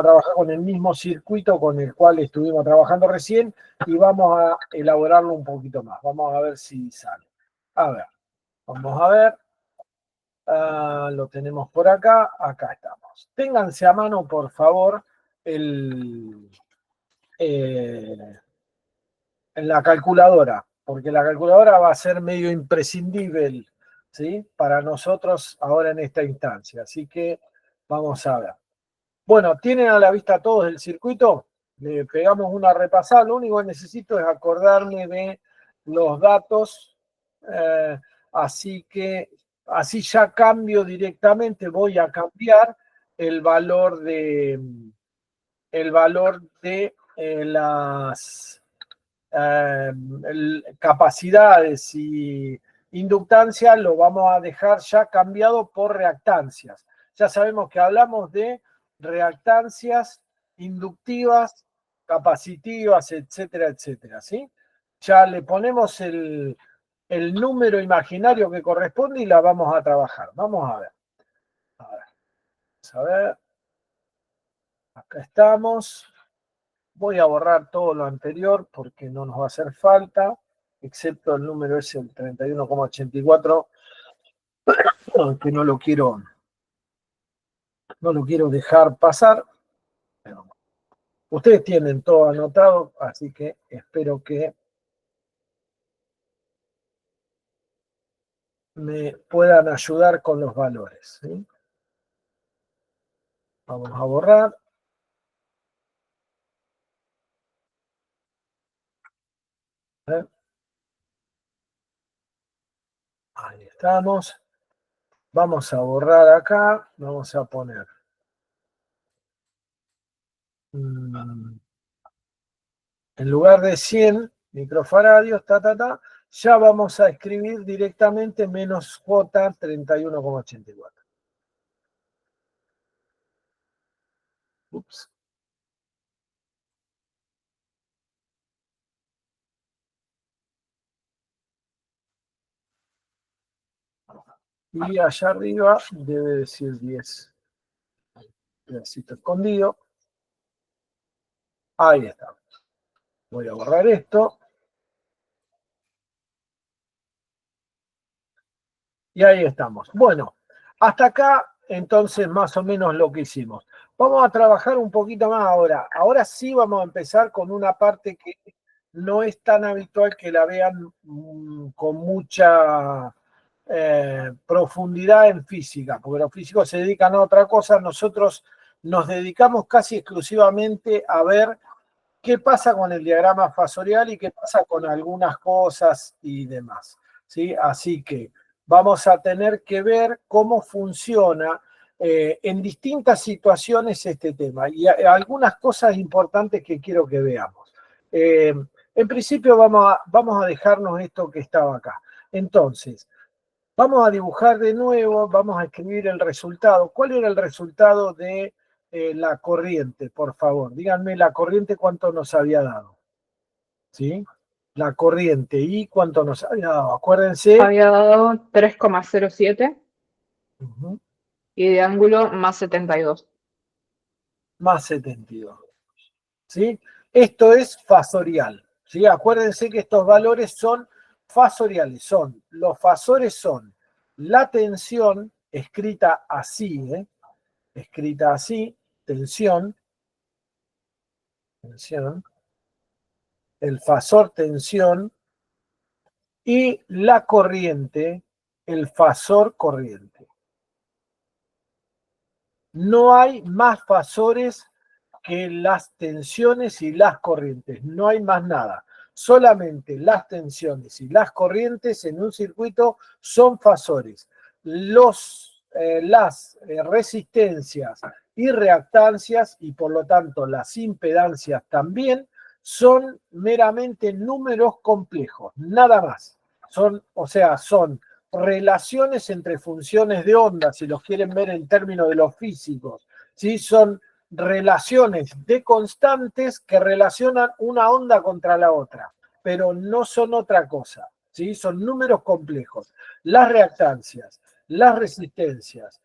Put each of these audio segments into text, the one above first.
trabajar con el mismo circuito con el cual estuvimos trabajando recién y vamos a elaborarlo un poquito más. Vamos a ver si sale. A ver, vamos a ver. Lo tenemos por acá. Acá estamos. Ténganse a mano, por favor, en la calculadora, porque la calculadora va a ser medio imprescindible, ¿sí? Para nosotros ahora en esta instancia. Así que vamos a ver. Bueno, ¿tienen a la vista todos el circuito? Le pegamos una repasada. Lo único que necesito es acordarme de los datos. Así que así ya cambio directamente. Voy a cambiar el valor de las capacidades y inductancia. Lo vamos a dejar ya cambiado por reactancias. Ya sabemos que hablamos de reactancias inductivas, capacitivas, etcétera, etcétera, ¿sí? Ya le ponemos el número imaginario que corresponde y la vamos a trabajar. Vamos a ver. Vamos a ver. Acá estamos. Voy a borrar todo lo anterior porque no nos va a hacer falta, excepto el número ese, el 31,84, que no lo quiero dejar pasar. Pero ustedes tienen todo anotado, así que espero que me puedan ayudar con los valores, ¿sí? Vamos a borrar. Ahí estamos. Vamos a borrar acá. Vamos a poner en lugar de 100 microfaradios, ya vamos a escribir directamente menos J 31,84. Ups. Y allá arriba debe decir 10. Pedacito escondido. Ahí está. Voy a borrar esto. Y ahí estamos. Bueno, hasta acá entonces más o menos lo que hicimos. Vamos a trabajar un poquito más ahora. Ahora sí vamos a empezar con una parte que no es tan habitual que la vean con mucha profundidad en física, porque los físicos se dedican a otra cosa. Nosotros nos dedicamos casi exclusivamente a ver qué pasa con el diagrama fasorial y qué pasa con algunas cosas y demás, ¿sí? Así que vamos a tener que ver cómo funciona en distintas situaciones este tema y algunas cosas importantes que quiero que veamos. En principio vamos a dejarnos esto que estaba acá. Entonces, vamos a dibujar de nuevo, vamos a escribir el resultado. ¿Cuál era el resultado de la corriente, por favor? Díganme la corriente cuánto nos había dado. ¿Sí? La corriente y cuánto nos había dado. Acuérdense. Había dado 3,07 y de ángulo más 72. Más 72. ¿Sí? Esto es fasorial. ¿Sí? Acuérdense que estos valores son fasoriales. Los fasores son la tensión, escrita así, escrita así, tensión, el fasor tensión, y la corriente, el fasor corriente. No hay más fasores que las tensiones y las corrientes, no hay más nada. Solamente las tensiones y las corrientes en un circuito son fasores. Las resistencias y reactancias, y por lo tanto las impedancias también, son meramente números complejos, nada más. Son relaciones entre funciones de onda, si los quieren ver en términos de los físicos, ¿sí? Son relaciones de constantes que relacionan una onda contra la otra, pero no son otra cosa, ¿sí? Son números complejos. Las reactancias, las resistencias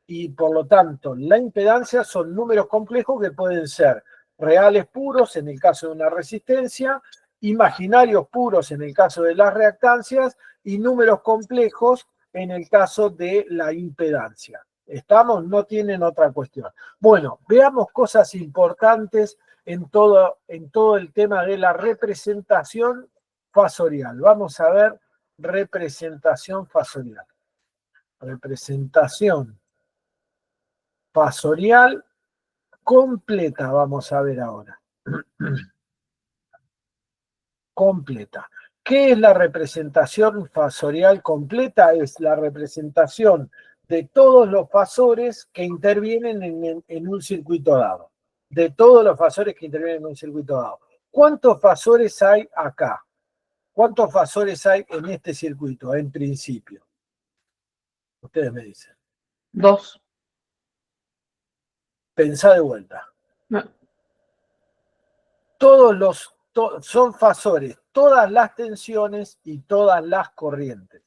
y por lo tanto la impedancia son números complejos que pueden ser reales puros en el caso de una resistencia, imaginarios puros en el caso de las reactancias y números complejos en el caso de la impedancia. ¿Estamos? No tienen otra cuestión. Bueno, veamos cosas importantes en todo el tema de la representación fasorial. Vamos a ver representación fasorial. Representación fasorial completa, vamos a ver ahora. Completa. ¿Qué es la representación fasorial completa? Es la representación de todos los fasores que intervienen en un circuito dado. De todos los fasores que intervienen en un circuito dado. ¿Cuántos fasores hay acá? ¿Cuántos fasores hay en este circuito, en principio? Ustedes me dicen. 2. Pensá de vuelta. No. Son fasores, todas las tensiones y todas las corrientes.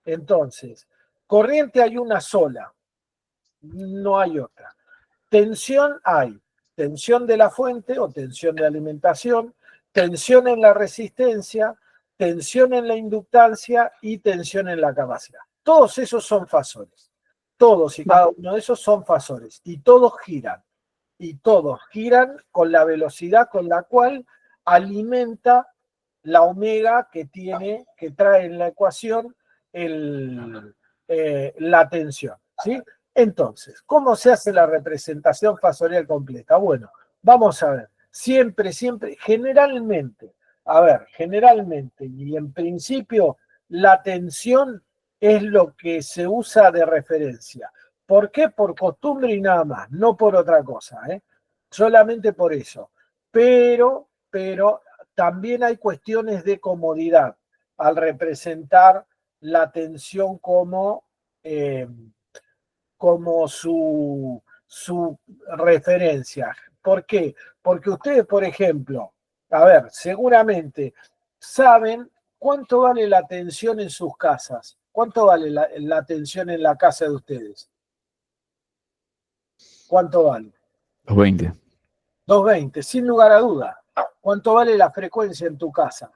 Entonces, corriente hay una sola, no hay otra. Tensión hay, tensión de la fuente o tensión de alimentación, tensión en la resistencia, tensión en la inductancia y tensión en la capacidad. Todos esos son fasores. Todos y cada uno de esos son fasores y todos giran. Y todos giran con la velocidad con la cual alimenta la omega que trae en la ecuación la tensión, ¿sí? Entonces, ¿cómo se hace la representación fasorial completa? Bueno, vamos a ver. Siempre, generalmente, y en principio, la tensión es lo que se usa de referencia. ¿Por qué? Por costumbre y nada más, no por otra cosa, ¿eh? Solamente por eso. Pero también hay cuestiones de comodidad al representar la tensión como su referencia. ¿Por qué? Porque ustedes, por ejemplo, seguramente saben cuánto vale la tensión en sus casas. ¿Cuánto vale la tensión en la casa de ustedes? ¿Cuánto vale? 220. 220, sin lugar a duda. ¿Cuánto vale la frecuencia en tu casa?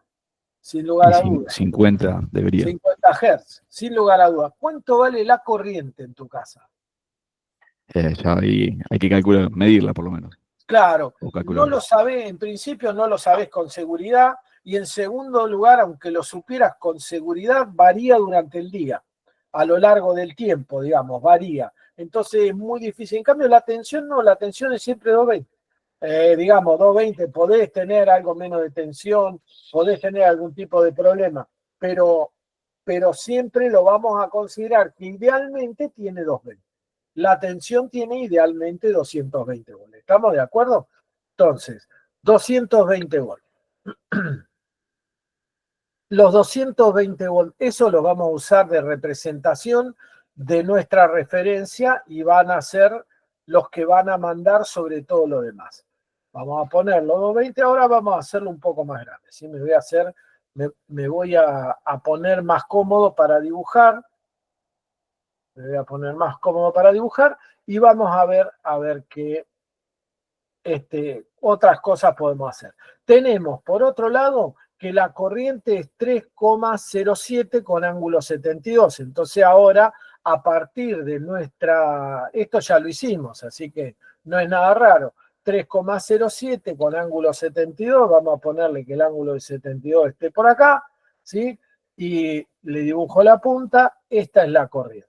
Sin lugar a duda. 50 debería. 50 Hz, sin lugar a duda. ¿Cuánto vale la corriente en tu casa? Ya hay que calcular, medirla por lo menos. Claro, no lo sabés, en principio no lo sabés con seguridad, y en segundo lugar, aunque lo supieras con seguridad, varía durante el día, a lo largo del tiempo, digamos, varía. Entonces es muy difícil. En cambio, la tensión no, la tensión es siempre 220. Digamos, 220, podés tener algo menos de tensión, podés tener algún tipo de problema, pero siempre lo vamos a considerar que idealmente tiene 220. La tensión tiene idealmente 220 volts. ¿Estamos de acuerdo? Entonces, 220 volts. Los 220 volts, eso lo vamos a usar de representación de nuestra referencia y van a ser los que van a mandar sobre todo lo demás. Vamos a ponerlo 220, ahora vamos a hacerlo un poco más grande. ¿Sí? Me voy a poner más cómodo para dibujar. Me voy a poner más cómodo para dibujar y vamos a ver qué otras cosas podemos hacer. Tenemos, por otro lado, que la corriente es 3,07 con ángulo 72. Entonces ahora, a partir de esto ya lo hicimos, así que no es nada raro. 3,07 con ángulo 72, vamos a ponerle que el ángulo de 72 esté por acá, ¿sí? Y le dibujo la punta, esta es la corriente.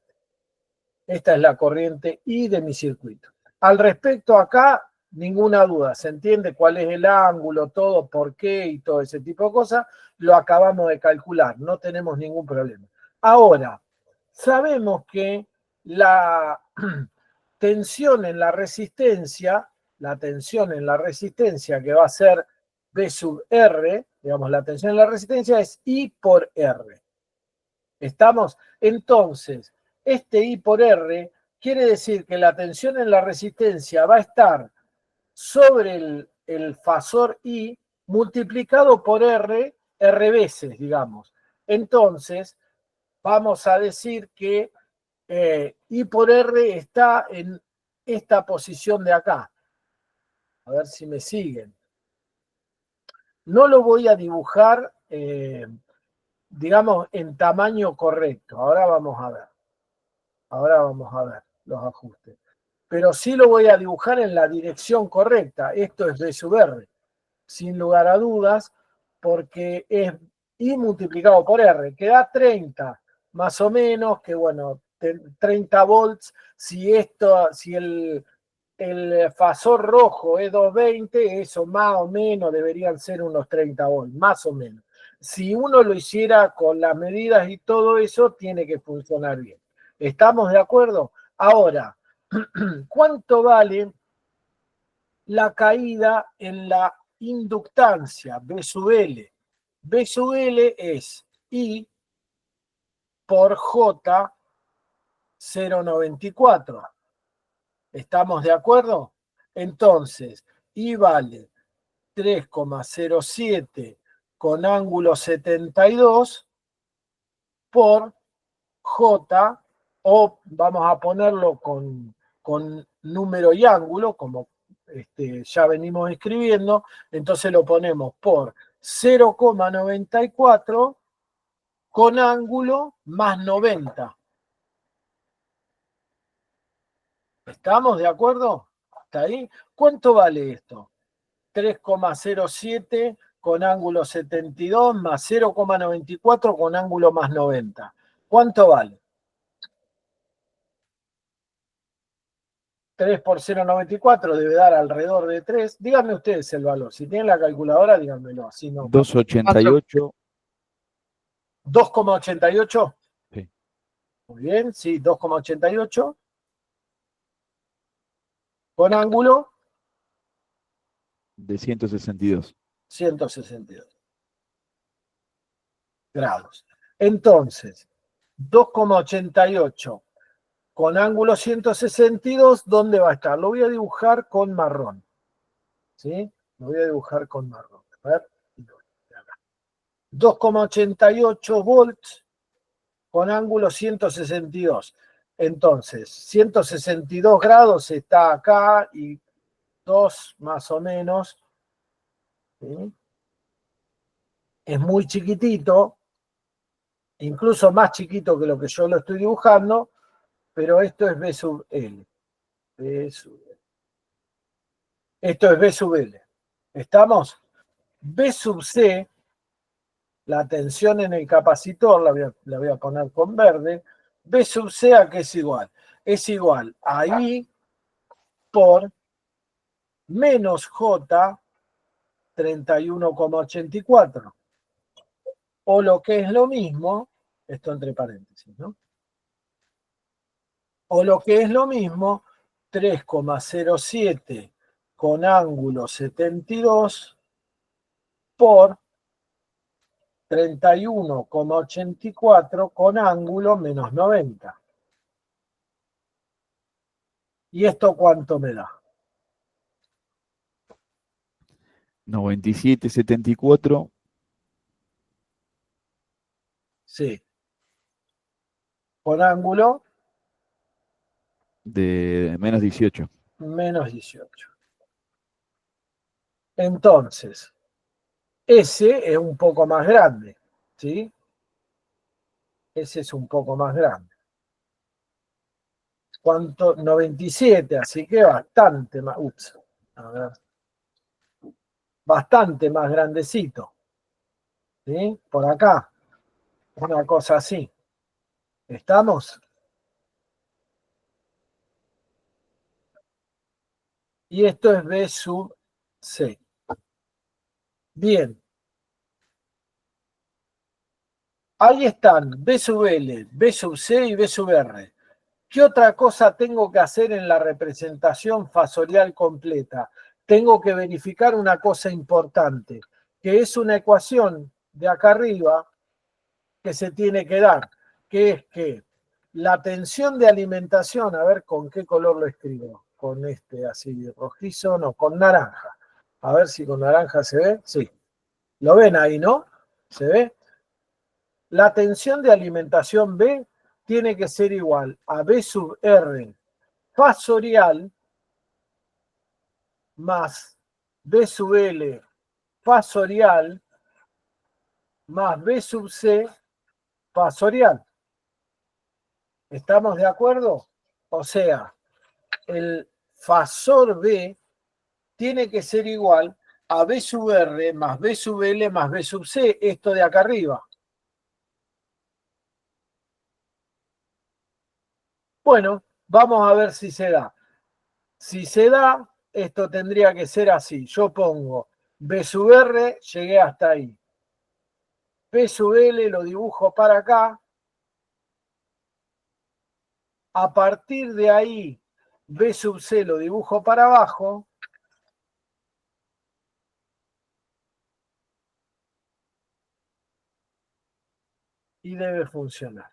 Esta es la corriente I de mi circuito. Al respecto acá, ninguna duda, se entiende cuál es el ángulo, todo, por qué y todo ese tipo de cosas, lo acabamos de calcular, no tenemos ningún problema. Ahora, sabemos que la tensión en la resistencia que va a ser B sub R, digamos, la tensión en la resistencia es I por R. ¿Estamos? Entonces, este I por R quiere decir que la tensión en la resistencia va a estar sobre el fasor I multiplicado por R veces, digamos. Entonces, vamos a decir que y por R está en esta posición de acá. A ver si me siguen. No lo voy a dibujar, digamos, en tamaño correcto. Ahora vamos a ver. Ahora vamos a ver los ajustes. Pero sí lo voy a dibujar en la dirección correcta. Esto es B sub R, sin lugar a dudas, porque es I multiplicado por R, que da 30, más o menos, que bueno, 30 volts. Si el fasor rojo es 220, eso más o menos deberían ser unos 30 volts, más o menos. Si uno lo hiciera con las medidas y todo eso, tiene que funcionar bien. ¿Estamos de acuerdo? Ahora, ¿cuánto vale la caída en la inductancia? B sub L. B sub L es I por J 0,94. ¿Estamos de acuerdo? Entonces, I vale 3,07 con ángulo 72 por J, o vamos a ponerlo con número y ángulo, como ya venimos escribiendo, entonces lo ponemos por 0,94 con ángulo más 90. ¿Estamos de acuerdo? ¿Está ahí? ¿Cuánto vale esto? 3,07 con ángulo 72 más 0,94 con ángulo más 90. ¿Cuánto vale? 3 por 0,94 debe dar alrededor de 3. Díganme ustedes el valor. Si tienen la calculadora, díganmelo. Así no. 2,88. 2,88. Sí. Muy bien, sí, 2,88. Con ángulo De 162. 162 grados. Entonces, 2,88 con ángulo 162, ¿dónde va a estar? Lo voy a dibujar con marrón. ¿Sí? Lo voy a dibujar con marrón. A ver. 2,88 volts con ángulo 162. Entonces, 162 grados está acá y 2 más o menos. ¿Sí? Es muy chiquitito, incluso más chiquito que lo que yo lo estoy dibujando, pero esto es B sub L. B sub L. Esto es B sub L. ¿Estamos? B sub C, la tensión en el capacitor, la voy a poner con verde. B sub C, ¿a qué es igual? Es igual a I por menos J 31,84. O lo que es lo mismo, esto entre paréntesis, ¿no? O lo que es lo mismo, 3,07 con ángulo 72 por 31,84 con ángulo menos 90. ¿Y esto cuánto me da? 97,74. Sí. Con ángulo De menos 18. menos 18. Entonces, ese es un poco más grande, ¿sí? Ese es un poco más grande. ¿Cuánto? 97, así que bastante más. Ups, a ver. Bastante más grandecito. ¿Sí? Por acá. Una cosa así. ¿Estamos? Y esto es B sub C. Bien. Ahí están B sub L, B sub C y B sub R. ¿Qué otra cosa tengo que hacer en la representación fasorial completa? Tengo que verificar una cosa importante, que es una ecuación de acá arriba que se tiene que dar, que es que la tensión de alimentación, a ver con qué color lo escribo, con este así rojizo, no, con naranja. A ver si con naranja se ve, sí. ¿Lo ven ahí, no? ¿Se ve? La tensión de alimentación B tiene que ser igual a B sub R fasorial más B sub L fasorial más B sub C fasorial. ¿Estamos de acuerdo? O sea, el fasor B tiene que ser igual a B sub R más B sub L más B sub C, esto de acá arriba. Bueno, vamos a ver si se da. Si se da, esto tendría que ser así. Yo pongo B sub R, llegué hasta ahí. B sub L lo dibujo para acá. A partir de ahí, B sub C lo dibujo para abajo. Y debe funcionar.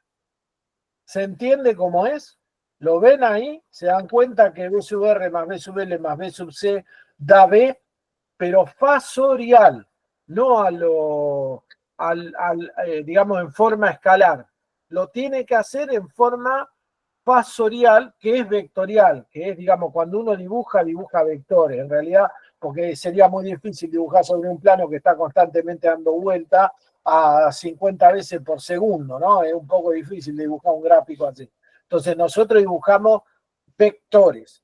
¿Se entiende cómo es? ¿Lo ven ahí? ¿Se dan cuenta que B sub R más B sub L más B sub C da B? Pero fasorial, no digamos, en forma escalar. Lo tiene que hacer en forma fasorial, que es vectorial, que es, digamos, cuando uno dibuja vectores. En realidad, porque sería muy difícil dibujar sobre un plano que está constantemente dando vuelta a 50 veces por segundo, ¿no? Es un poco difícil dibujar un gráfico así. Entonces nosotros dibujamos vectores,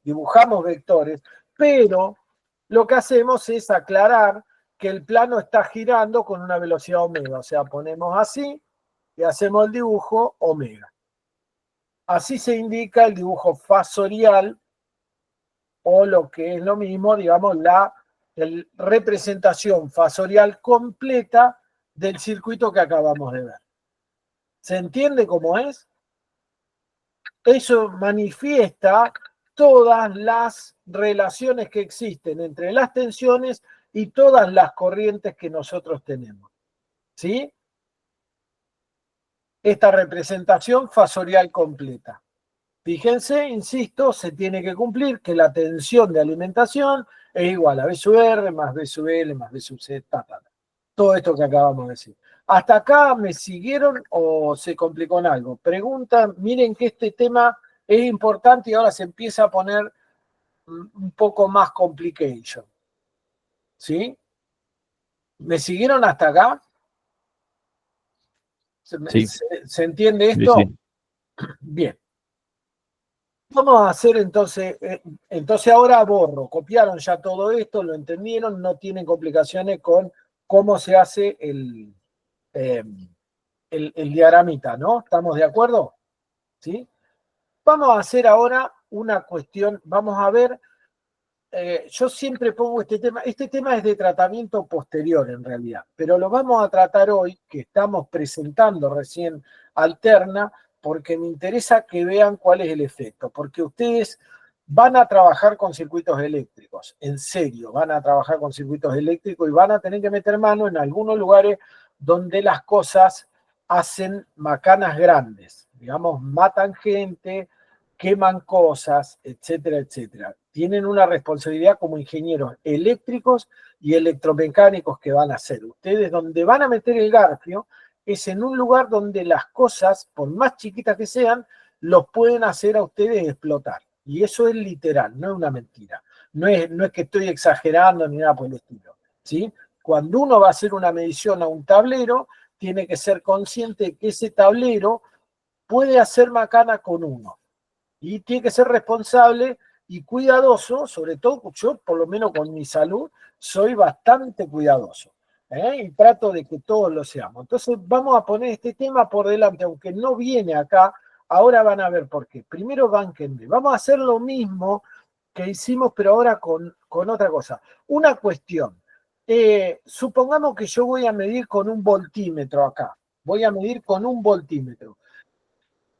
pero lo que hacemos es aclarar que el plano está girando con una velocidad omega, o sea, ponemos así y hacemos el dibujo omega. Así se indica el dibujo fasorial, o lo que es lo mismo, digamos, la representación fasorial completa del circuito que acabamos de ver. ¿Se entiende cómo es? Eso manifiesta todas las relaciones que existen entre las tensiones y todas las corrientes que nosotros tenemos. ¿Sí? Esta representación fasorial completa. Fíjense, insisto, se tiene que cumplir que la tensión de alimentación es igual a B sub R más B sub L más B sub C, todo esto que acabamos de decir. ¿Hasta acá me siguieron o se complicó en algo? Preguntan, miren que este tema es importante y ahora se empieza a poner un poco más complication. ¿Sí? ¿Me siguieron hasta acá? Sí. ¿Se entiende esto? Sí, sí. Bien. Vamos a hacer entonces ahora borro, copiaron ya todo esto, lo entendieron, no tienen complicaciones con cómo se hace el diagramita, ¿no? ¿Estamos de acuerdo? ¿Sí? Vamos a hacer ahora una cuestión, vamos a ver, yo siempre pongo este tema es de tratamiento posterior en realidad, pero lo vamos a tratar hoy, que estamos presentando recién Alterna, porque me interesa que vean cuál es el efecto, porque ustedes van a trabajar con circuitos eléctricos, en serio, van a trabajar con circuitos eléctricos y van a tener que meter mano en algunos lugares donde las cosas hacen macanas grandes, digamos, matan gente, queman cosas, etcétera, etcétera. Tienen una responsabilidad como ingenieros eléctricos y electromecánicos que van a hacer. Ustedes donde van a meter el garfio es en un lugar donde las cosas, por más chiquitas que sean, los pueden hacer a ustedes explotar. Y eso es literal, no es una mentira. No es que estoy exagerando ni nada por el estilo, ¿sí? Cuando uno va a hacer una medición a un tablero, tiene que ser consciente de que ese tablero puede hacer macana con uno. Y tiene que ser responsable y cuidadoso, sobre todo yo, por lo menos con mi salud, soy bastante cuidadoso. Y trato de que todos lo seamos. Entonces vamos a poner este tema por delante, aunque no viene acá, ahora van a ver por qué. Primero bánquenme. Vamos a hacer lo mismo que hicimos, pero ahora con otra cosa. Una cuestión. Supongamos que yo voy a medir con un voltímetro acá. Voy a medir con un voltímetro.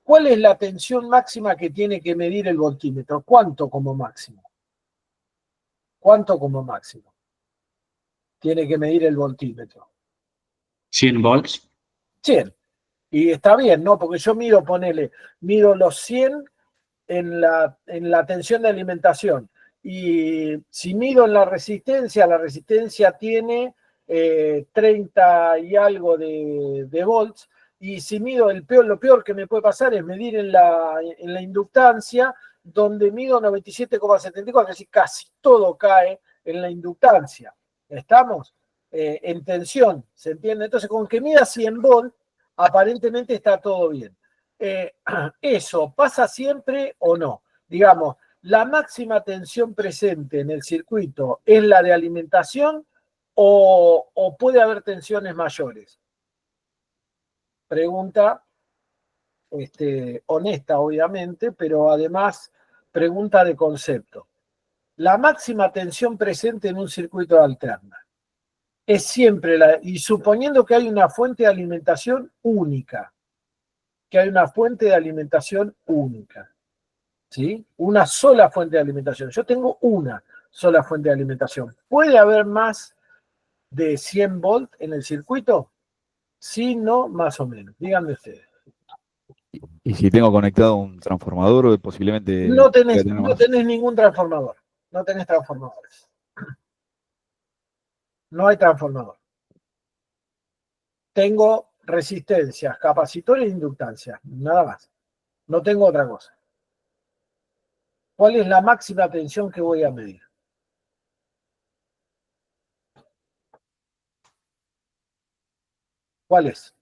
¿Cuál es la tensión máxima que tiene que medir el voltímetro? ¿Cuánto como máximo? ¿Cuánto como máximo tiene que medir el voltímetro? 100 volts. 100. Y está bien, ¿no? Porque yo mido los 100 en la tensión de alimentación. Y si mido en la resistencia tiene 30 y algo de volts. Y si mido lo peor que me puede pasar es medir en la inductancia, donde mido 97,74, es decir, casi todo cae en la inductancia. ¿Estamos? En tensión, ¿se entiende? Entonces, con que mida 100 volts, aparentemente está todo bien. ¿Eso pasa siempre o no? Digamos, ¿la máxima tensión presente en el circuito es la de alimentación o puede haber tensiones mayores? Pregunta honesta, obviamente, pero además pregunta de concepto. La máxima tensión presente en un circuito alterna es siempre y suponiendo que hay una fuente de alimentación única, ¿sí? Una sola fuente de alimentación. Yo tengo una sola fuente de alimentación. ¿Puede haber más de 100 volts en el circuito? Sí, no, más o menos. Díganme ustedes. Y si tengo conectado un transformador, posiblemente No pueda tener tenés más. ningún transformador. No tenés transformadores. No hay transformador. Tengo resistencias, capacitores e inductancias. Nada más. No tengo otra cosa. ¿Cuál es la máxima tensión que voy a medir? ¿Cuál es?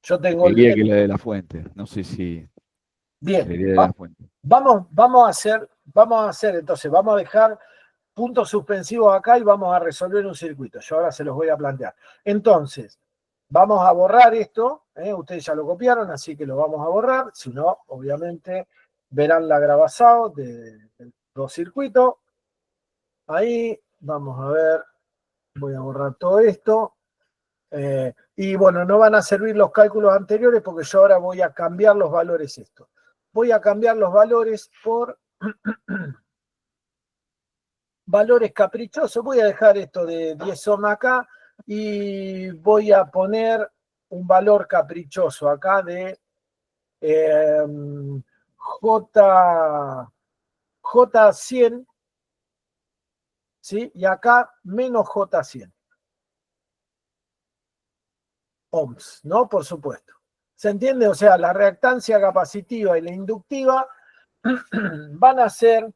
Yo tengo Diría que la de la fuente. No sé si bien. sería de la fuente. Vamos a hacer, entonces, vamos a dejar puntos suspensivos acá y vamos a resolver un circuito. Yo ahora se los voy a plantear. Entonces, vamos a borrar esto. Ustedes ya lo copiaron, así que lo vamos a borrar. Si no, obviamente, verán la grabazao de los circuitos. Ahí, vamos a ver. Voy a borrar todo esto. Y bueno, no van a servir los cálculos anteriores porque yo ahora voy a cambiar los valores estos. Voy a cambiar los valores por valores caprichosos. Voy a dejar esto de 10 ohms acá y voy a poner un valor caprichoso acá de J100, ¿sí? Y acá menos J100 ohms, ¿no? Por supuesto. ¿Se entiende? O sea, la reactancia capacitiva y la inductiva van a ser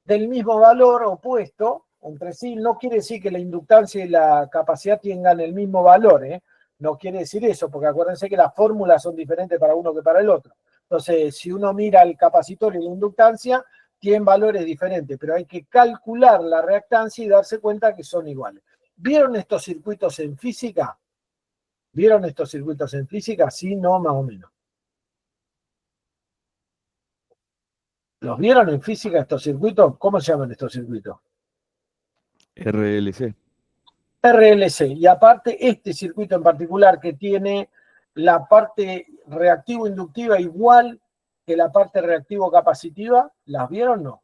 del mismo valor opuesto entre sí. No quiere decir que la inductancia y la capacidad tengan el mismo valor, ¿eh? No quiere decir eso, porque acuérdense que las fórmulas son diferentes para uno que para el otro. Entonces, si uno mira el capacitor y la inductancia, tienen valores diferentes, pero hay que calcular la reactancia y darse cuenta que son iguales. ¿Vieron estos circuitos en física? ¿Vieron estos circuitos en física? Sí, no, más o menos. ¿Los vieron en física estos circuitos? ¿Cómo se llaman estos circuitos? RLC. RLC. Y aparte, este circuito en particular que tiene la parte reactivo-inductiva igual que la parte reactivo-capacitiva, ¿las vieron o no?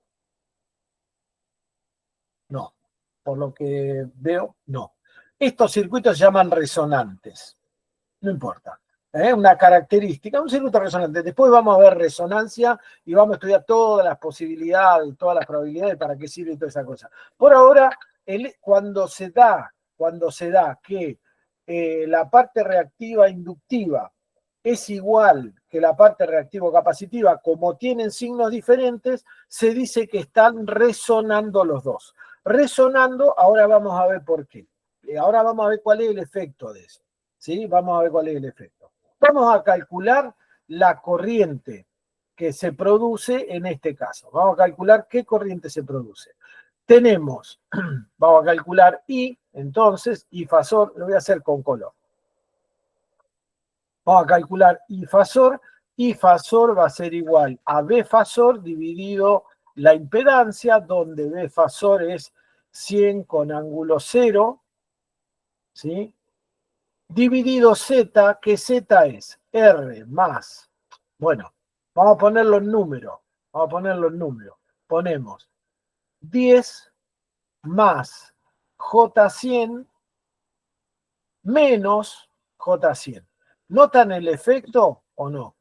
No. Por lo que veo, no. Estos circuitos se llaman resonantes. No importa. Una característica, un circuito resonante. Después vamos a ver resonancia y vamos a estudiar todas las posibilidades, todas las probabilidades, para qué sirve y toda esa cosa. Por ahora, cuando se da que la parte reactiva inductiva es igual que la parte reactivo capacitiva, como tienen signos diferentes, se dice que están resonando los dos. Resonando, ahora vamos a ver por qué. Ahora vamos a ver cuál es el efecto de eso. ¿Sí? Vamos a ver cuál es el efecto. Vamos a calcular la corriente que se produce en este caso. Vamos a calcular qué corriente se produce. Tenemos, vamos a calcular I, entonces, I fasor, lo voy a hacer con color. Vamos a calcular I fasor va a ser igual a B fasor dividido la impedancia, donde B fasor es 100 con ángulo 0, ¿sí? Dividido Z, que Z es R más, bueno, vamos a ponerlo en número, ponemos 10 más J100 menos J100. ¿Notan el efecto o no?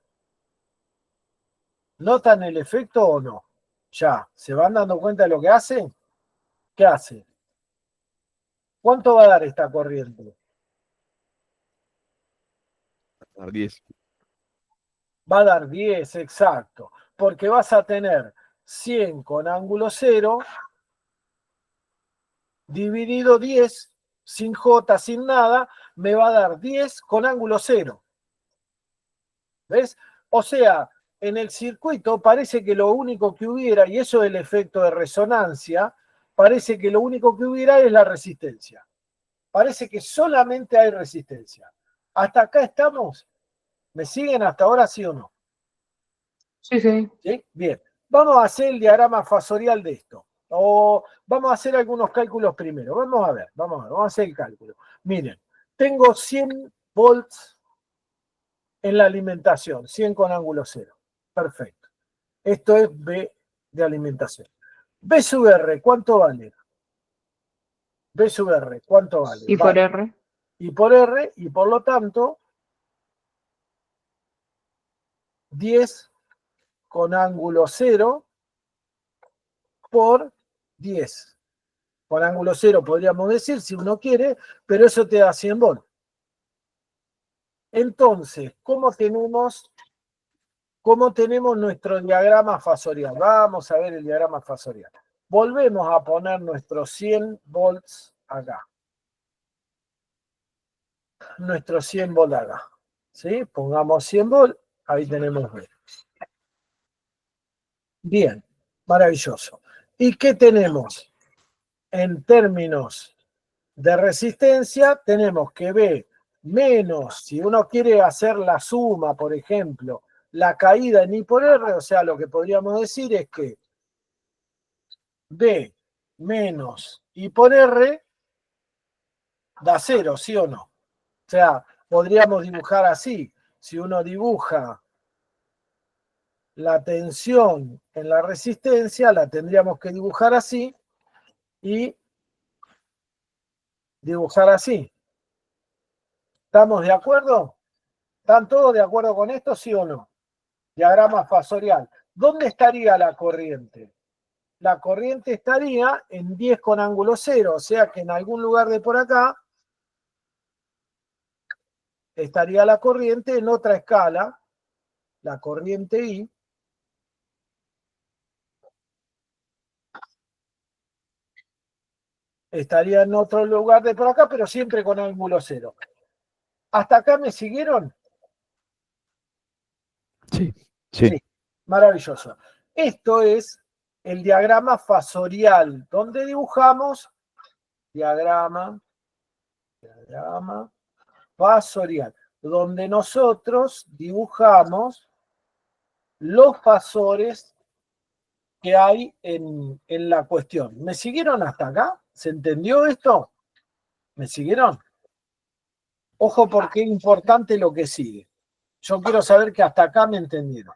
¿Notan el efecto o no? Ya, ¿se van dando cuenta de lo que hace? ¿Qué hace? ¿Cuánto va a dar esta corriente? dar 10. Va a dar 10, exacto. Porque vas a tener 100 con ángulo 0 dividido 10, sin J, sin nada, me va a dar 10 con ángulo 0. ¿Ves? O sea, en el circuito parece que lo único que hubiera, y eso es el efecto de resonancia, parece que lo único que hubiera es la resistencia. Parece que solamente hay resistencia. ¿Hasta acá estamos? ¿Me siguen hasta ahora, sí o no? Sí, sí. ¿Sí? Bien. Vamos a hacer el diagrama fasorial de esto. O vamos a hacer algunos cálculos primero. Vamos a ver, vamos a hacer el cálculo. Miren, tengo 100 volts en la alimentación, 100 con ángulo 0. Perfecto. Esto es B de alimentación. B sub R, ¿cuánto vale? B sub R, ¿cuánto vale? Y por R. Y por R, y por lo tanto, 10 con ángulo 0 por 10. Con ángulo 0 podríamos decir, si uno quiere, pero eso te da 100 volts. Entonces, ¿cómo tenemos nuestro diagrama fasorial? Vamos a ver el diagrama fasorial. Volvemos a poner nuestros 100 volts acá. Nuestros 100 volts acá. ¿Sí? Pongamos 100 volts, ahí tenemos B. Bien, maravilloso. ¿Y qué tenemos? En términos de resistencia, tenemos que B menos, si uno quiere hacer la suma, por ejemplo, la caída en I por R, o sea, lo que podríamos decir es que B menos I por R da 0, ¿sí o no? O sea, podríamos dibujar así. Si uno dibuja la tensión en la resistencia, la tendríamos que dibujar así y dibujar así. ¿Estamos de acuerdo? ¿Están todos de acuerdo con esto, sí o no? Diagrama fasorial. ¿Dónde estaría la corriente? La corriente estaría en 10 con ángulo 0, o sea que en algún lugar de por acá estaría la corriente en otra escala, la corriente I, estaría en otro lugar de por acá, pero siempre con ángulo 0. ¿Hasta acá me siguieron? Sí, sí. Maravilloso. Esto es el diagrama fasorial, donde dibujamos diagrama fasorial, donde nosotros dibujamos los fasores que hay en la cuestión. ¿Me siguieron hasta acá? ¿Se entendió esto? ¿Me siguieron? Ojo porque es importante lo que sigue. Yo quiero saber que hasta acá me entendieron.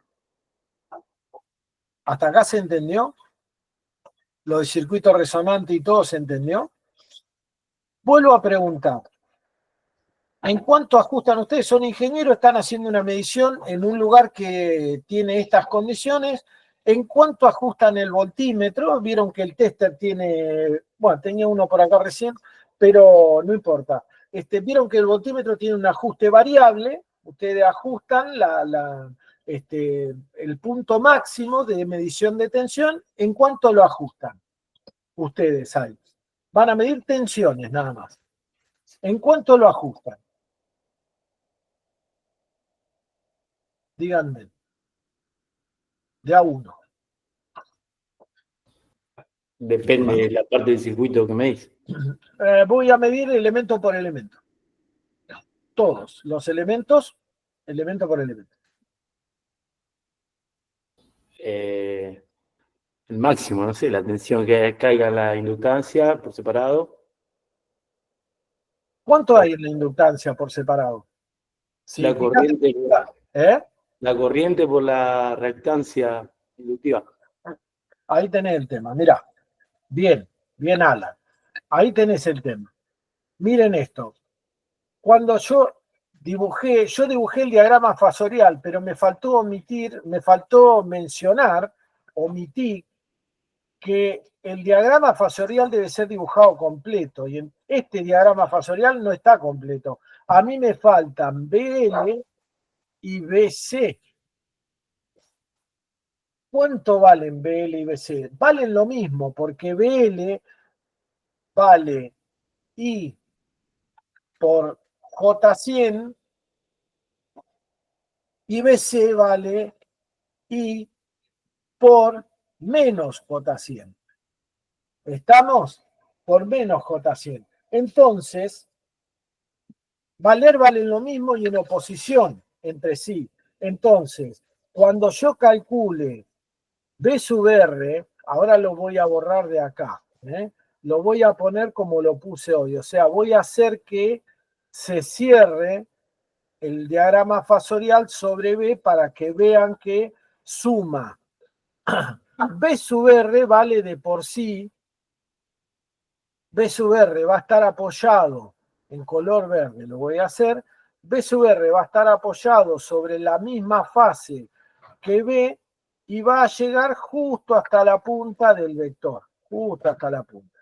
¿Hasta acá se entendió? Lo del circuito resonante y todo se entendió. Vuelvo a preguntar. ¿En cuánto ajustan ustedes? Son ingenieros, están haciendo una medición en un lugar que tiene estas condiciones. ¿En cuánto ajustan el voltímetro? Vieron que el tester tiene, bueno, tenía uno por acá recién, pero no importa. Vieron que el voltímetro tiene un ajuste variable. Ustedes ajustan el punto máximo de medición de tensión. ¿En cuánto lo ajustan ustedes ahí? Van a medir tensiones nada más. ¿En cuánto lo ajustan? Díganme. De a uno. Depende de la parte del circuito que me dice. Voy a medir elemento por elemento. Todos los elementos, elemento por elemento. El máximo, no sé, la tensión que caiga en la inductancia por separado. ¿Cuánto hay en la inductancia por separado? Sí, La corriente, ¿eh? la corriente por la reactancia inductiva. Ahí tenés el tema, mirá. Bien, bien, Alan. Ahí tenés el tema. Miren esto. Cuando yo dibujé el diagrama fasorial, pero me faltó omití que el diagrama fasorial debe ser dibujado completo, y este diagrama fasorial no está completo. A mí me faltan BL y BC. ¿Cuánto valen BL y BC? Valen lo mismo, porque BL vale I por J100 y BC vale I por menos J100. ¿Estamos? Por menos J100. Entonces, valen lo mismo y en oposición entre sí. Entonces, cuando yo calcule B sub R, ahora lo voy a borrar de acá, lo voy a poner como lo puse hoy, o sea, voy a hacer que se cierre el diagrama fasorial sobre B para que vean que suma. B sub R vale de por sí, B sub R va a estar apoyado en color verde, lo voy a hacer, B sub R va a estar apoyado sobre la misma fase que B y va a llegar justo hasta la punta del vector, justo hasta la punta.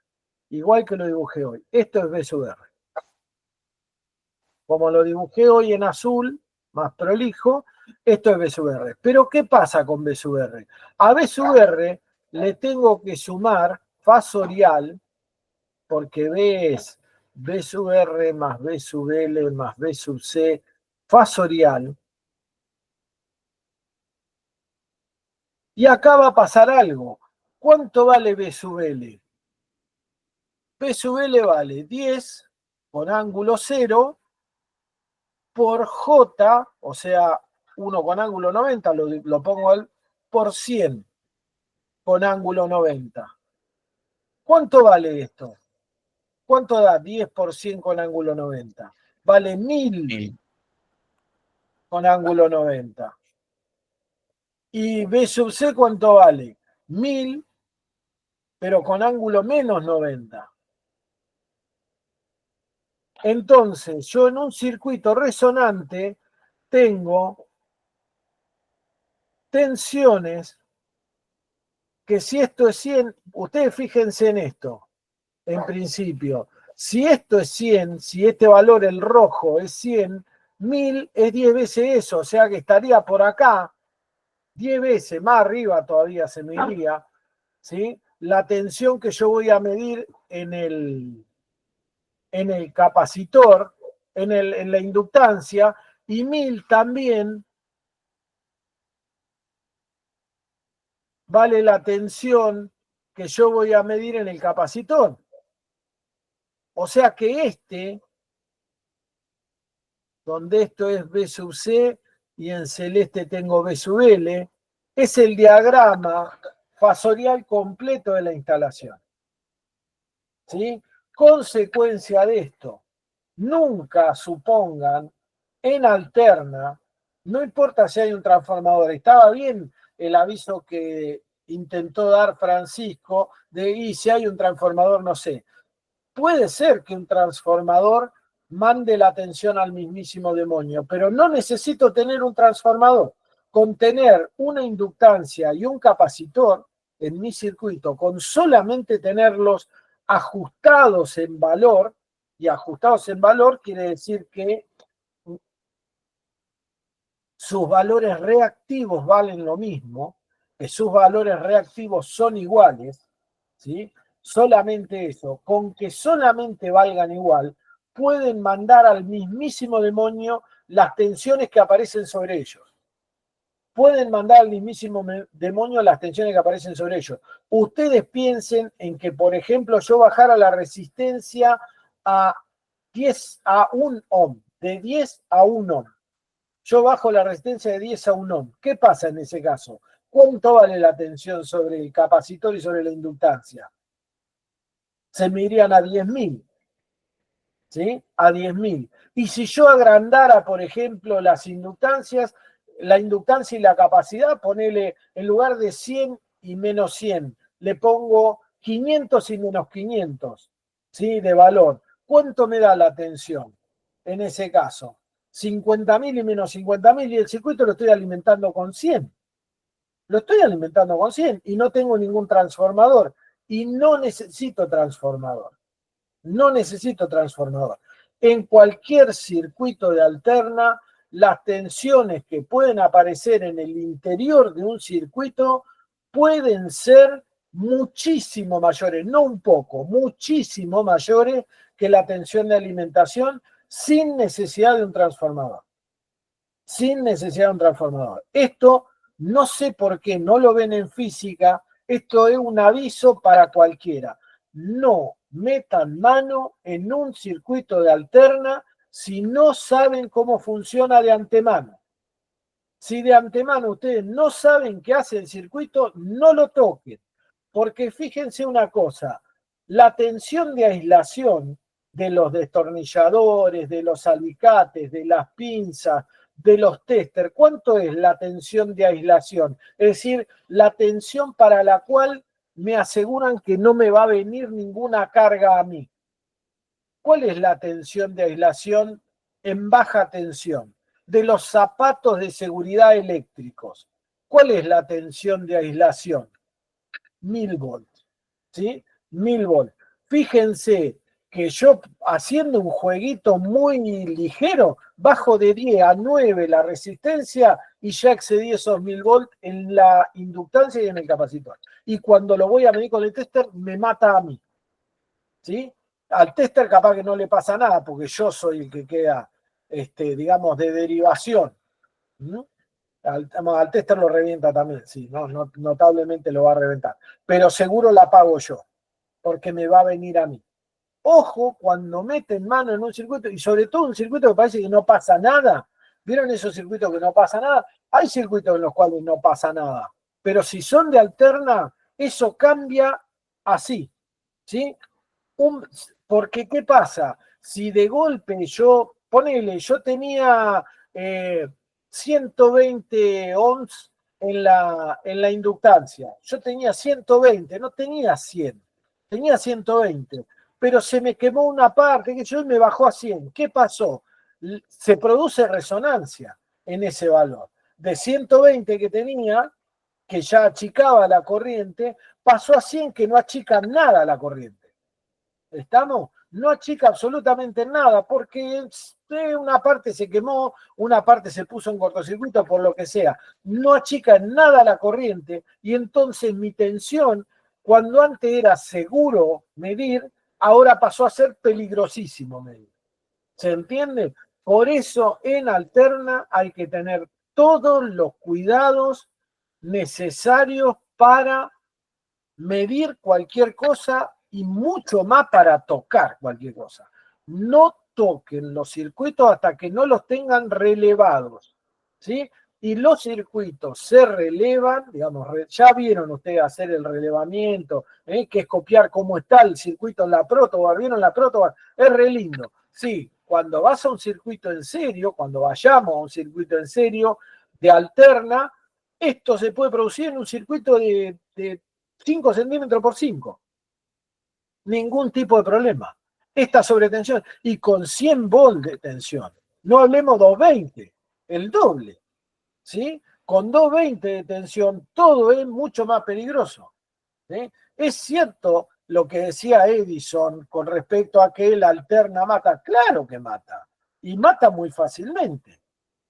Igual que lo dibujé hoy. Esto es B sub R. Como lo dibujé hoy en azul, más prolijo, esto es B sub R. Pero ¿qué pasa con B sub R? A B sub R le tengo que sumar fasorial, porque B es B sub R más B sub L más B sub C fasorial. Y acá va a pasar algo. ¿Cuánto vale B sub L? B sub L vale 10 con ángulo 0 por J, o sea, 1 con ángulo 90, lo pongo por 100 con ángulo 90. ¿Cuánto vale esto? ¿Cuánto da 10 por 100 con ángulo 90? Vale 1000 con ángulo 90. ¿Y B sub C cuánto vale? 1000, pero con ángulo menos 90. Entonces, yo en un circuito resonante tengo tensiones que si esto es 100, ustedes fíjense en esto, en principio. Si esto es 100, si este valor, el rojo, es 100, 1000 es 10 veces eso, o sea que estaría por acá, 10 veces más arriba todavía se mediría, ¿sí? La tensión que yo voy a medir en el capacitor, en la inductancia, y 1000 también vale la tensión que yo voy a medir en el capacitor. O sea que donde esto es B sub C y en celeste tengo B sub L, es el diagrama fasorial completo de la instalación. ¿Sí? Consecuencia de esto, nunca supongan en alterna, no importa si hay un transformador, estaba bien el aviso que intentó dar Francisco de y si hay un transformador, no sé. Puede ser que un transformador mande la atención al mismísimo demonio, pero no necesito tener un transformador. Con tener una inductancia y un capacitor en mi circuito, con solamente tenerlos ajustados en valor, y ajustados en valor quiere decir que sus valores reactivos valen lo mismo, que sus valores reactivos son iguales, ¿sí? Solamente eso, con que solamente valgan igual, pueden mandar al mismísimo demonio las tensiones que aparecen sobre ellos. Pueden mandar al mismísimo demonio las tensiones que aparecen sobre ellos. Ustedes piensen en que, por ejemplo, yo bajara la resistencia a 1 ohm, de 10 a 1 ohm. Yo bajo la resistencia de 10 a 1 ohm. ¿Qué pasa en ese caso? ¿Cuánto vale la tensión sobre el capacitor y sobre la inductancia? Se me irían a 10.000. ¿Sí? A 10.000. Y si yo agrandara, por ejemplo, las inductancias, la inductancia y la capacidad, ponele en lugar de 100 y menos 100, le pongo 500 y menos 500, ¿sí? De valor. ¿Cuánto me da la tensión en ese caso? 50.000 y menos 50.000 y el circuito lo estoy alimentando con 100. Lo estoy alimentando con 100 y no tengo ningún transformador y no necesito transformador. No necesito transformador. En cualquier circuito de alterna, las tensiones que pueden aparecer en el interior de un circuito pueden ser muchísimo mayores, no un poco, muchísimo mayores que la tensión de alimentación sin necesidad de un transformador. Sin necesidad de un transformador. Esto no sé por qué no lo ven en física, esto es un aviso para cualquiera. No metan mano en un circuito de alterna si no saben cómo funciona de antemano. Si de antemano ustedes no saben qué hace el circuito, no lo toquen. Porque fíjense una cosa, la tensión de aislación de los destornilladores, de los alicates, de las pinzas, de los testers, ¿cuánto es la tensión de aislación? Es decir, la tensión para la cual me aseguran que no me va a venir ninguna carga a mí. ¿Cuál es la tensión de aislación en baja tensión? De los zapatos de seguridad eléctricos. ¿Cuál es la tensión de aislación? 1000 volts, ¿sí? 1000 volts. Fíjense que yo haciendo un jueguito muy ligero, bajo de 10 a 9 la resistencia y ya excedí esos 1000 volts en la inductancia y en el capacitor. Y cuando lo voy a medir con el tester, me mata a mí, ¿sí? Al tester capaz que no le pasa nada, porque yo soy el que queda, digamos, de derivación. ¿No? Al tester lo revienta también, sí, notablemente lo va a reventar. Pero seguro la pago yo, porque me va a venir a mí. Ojo cuando meten mano en un circuito, y sobre todo un circuito que parece que no pasa nada. ¿Vieron esos circuitos que no pasa nada? Hay circuitos en los cuales no pasa nada. Pero si son de alterna, eso cambia así, ¿sí? Porque, ¿qué pasa? Si de golpe yo tenía 120 ohms en la inductancia. Yo tenía 120, no tenía 100. Tenía 120, pero se me quemó una parte, que yo me bajó a 100. ¿Qué pasó? Se produce resonancia en ese valor. De 120 que tenía, que ya achicaba la corriente, pasó a 100 que no achica nada la corriente. ¿Estamos? No achica absolutamente nada porque una parte se quemó, una parte se puso en cortocircuito, por lo que sea. No achica nada la corriente y entonces mi tensión, cuando antes era seguro medir, ahora pasó a ser peligrosísimo medir. ¿Se entiende? Por eso en alterna hay que tener todos los cuidados necesarios para medir cualquier cosa y mucho más para tocar cualquier cosa. No toquen los circuitos hasta que no los tengan relevados, ¿sí? Y los circuitos se relevan, digamos, ya vieron ustedes hacer el relevamiento, que es copiar cómo está el circuito en la protobar, ¿vieron la protobar? Es re lindo. Sí, cuando vas a un circuito en serio, cuando vayamos a un circuito en serio de alterna, esto se puede producir en un circuito de 5 centímetros por 5. Ningún tipo de problema. Esta sobretensión y con 100 volts de tensión. No hablemos 220, el doble. ¿Sí? Con 220 de tensión todo es mucho más peligroso. ¿Sí? Es cierto lo que decía Edison con respecto a que la alterna mata. Claro que mata. Y mata muy fácilmente.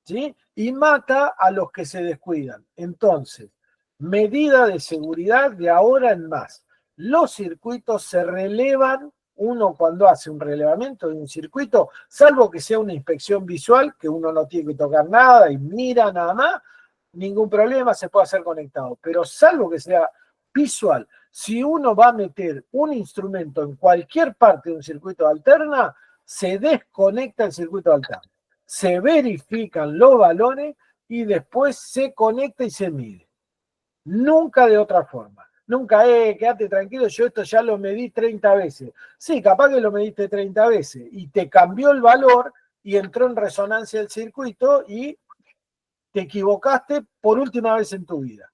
¿Sí? Y mata a los que se descuidan. Entonces, medida de seguridad de ahora en más. Los circuitos se relevan, uno cuando hace un relevamiento de un circuito, salvo que sea una inspección visual, que uno no tiene que tocar nada y mira nada más, ningún problema, se puede hacer conectado. Pero salvo que sea visual, si uno va a meter un instrumento en cualquier parte de un circuito alterna, se desconecta el circuito alterno. Se verifican los valores y después se conecta y se mide. Nunca de otra forma. Nunca, quédate tranquilo, yo esto ya lo medí 30 veces. Sí, capaz que lo mediste 30 veces y te cambió el valor y entró en resonancia el circuito y te equivocaste por última vez en tu vida.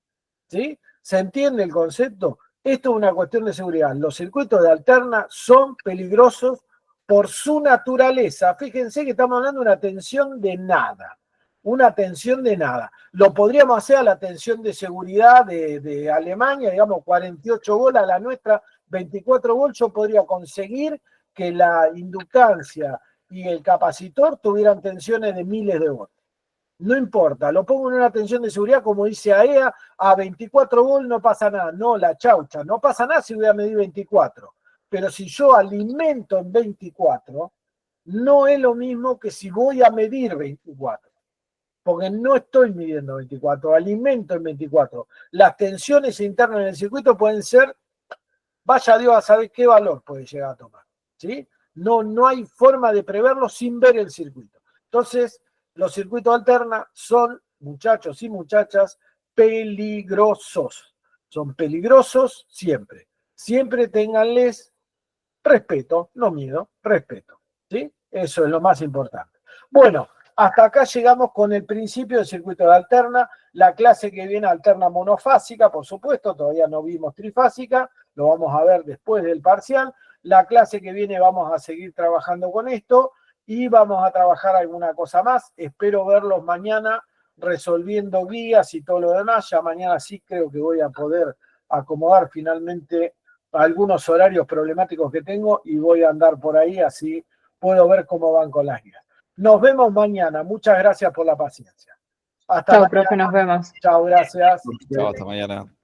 ¿Sí? ¿Se entiende el concepto? Esto es una cuestión de seguridad. Los circuitos de alterna son peligrosos por su naturaleza. Fíjense que estamos hablando de una tensión de nada. Una tensión de nada. Lo podríamos hacer a la tensión de seguridad de Alemania, digamos 48 volts, a la nuestra 24 volts. Yo podría conseguir que la inductancia y el capacitor tuvieran tensiones de miles de volts. No importa, lo pongo en una tensión de seguridad, como dice AEA, a 24 volts no pasa nada. No, la chaucha, no pasa nada si voy a medir 24. Pero si yo alimento en 24, no es lo mismo que si voy a medir 24. Porque no estoy midiendo 24, alimento en 24. Las tensiones internas en el circuito pueden ser, vaya Dios a saber qué valor puede llegar a tomar, ¿sí? No hay forma de preverlo sin ver el circuito. Entonces, los circuitos alternos son, muchachos y muchachas, peligrosos. Son peligrosos siempre. Siempre ténganles respeto, no miedo, respeto, ¿sí? Eso es lo más importante. Bueno, hasta acá llegamos con el principio del circuito de alterna. La clase que viene alterna monofásica, por supuesto, todavía no vimos trifásica, lo vamos a ver después del parcial. La clase que viene vamos a seguir trabajando con esto y vamos a trabajar alguna cosa más. Espero verlos mañana resolviendo guías y todo lo demás. Ya mañana sí creo que voy a poder acomodar finalmente algunos horarios problemáticos que tengo y voy a andar por ahí, así puedo ver cómo van con las guías. Nos vemos mañana. Muchas gracias por la paciencia. Hasta Chao, mañana. profe, nos vemos. Chao, gracias. Chao, hasta mañana.